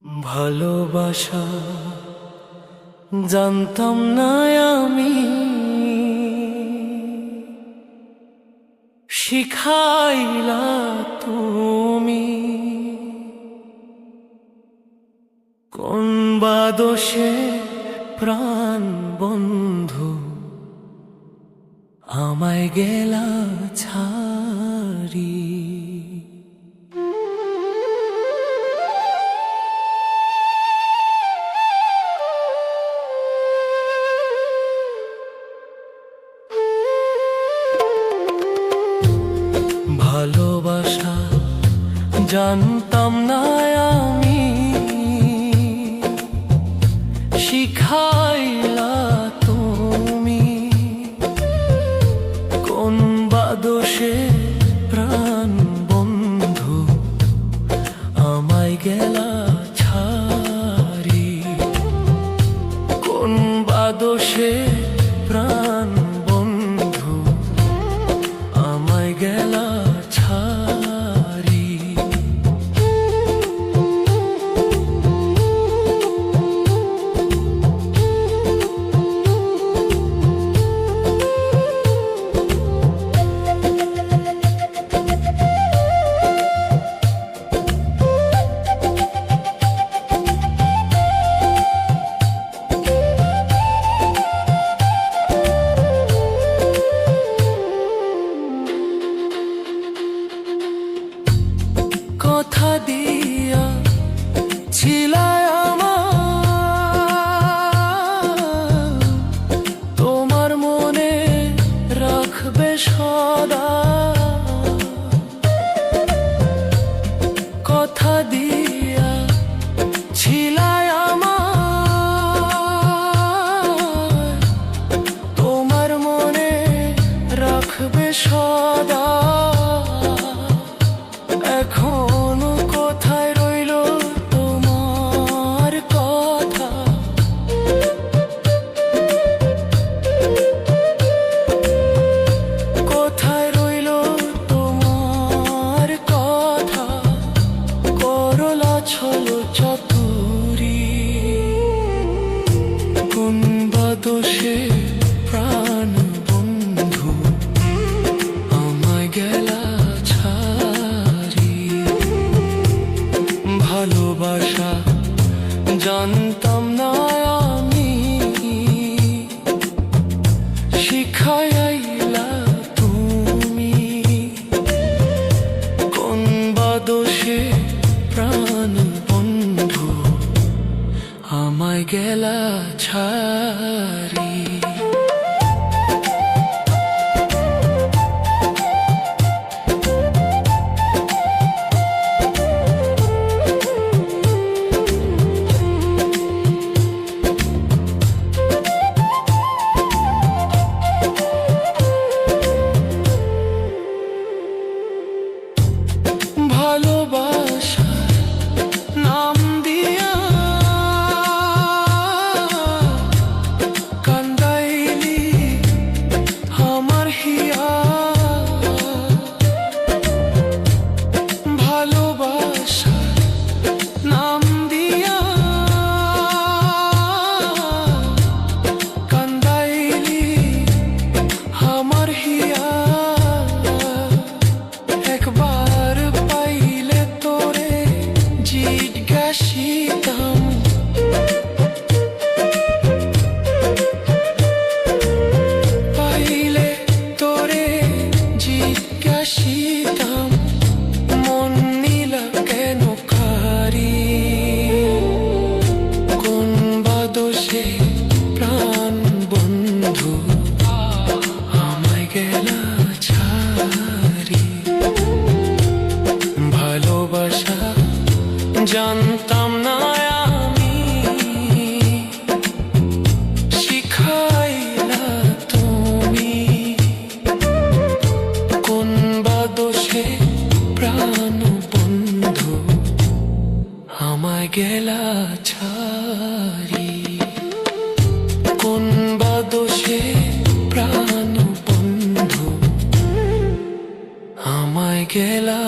ভালোবাসা জানতাম না আমি, শিখাইলা তুমি। কোন বা দোষে প্রাণ বন্ধু আমায় গেলা ছাড়ি। ভালোবাসা জানতাম না আমি, শিখাইলা তুমি। কোন বা দোষে প্রাণ বন্ধু আমায় গেলা ছাড়ি। কোন বা দোষে প্রাণ বন্ধু আমায় গেলা ছাড়ি। কথা দিয়া ছিলাই আমার, তোমার মনে রাখবে সদা। কথা দিয়া ছিলাই আমার, তোমার মনে রাখবে সদা। এখনো কোথায় রইল তোমার কথা, কোথায় রইল তোমার কথা। করলা ছলো চাতুরি, কোন বা দোষে প্রাণ বন্ধু আমায় গেলা ছাড়ি। ভালোবাসা জানতাম না আমি, শিখাইলা তুমি। কোন বা দোষে প্রাণ বন্ধু আমায় গেলা ছাড়ি। ভালোবাসার নাম দিয়া কান্দাইলি আমার হিয়া। ভালোবাসার নাম দিয়া কান্দাইলি আমার হিয়া। একবার পাইলে তোরে জিজ্ঞাসিতাম, পাইলে তোরে জিজ্ঞাসিতাম, মন নিলা কেন কারি। কোন বা দোষে প্রাণ বন্ধু আমায় গেলা ছাড়ি। ভালোবাসা জানতাম না আমি, শিখাইলা তুমি। কোন বা দোষে প্রাণ বন্ধু আমায় গেলা ছাড়ি। কোন বা দোষে প্রাণ বন্ধু আমায় গেলা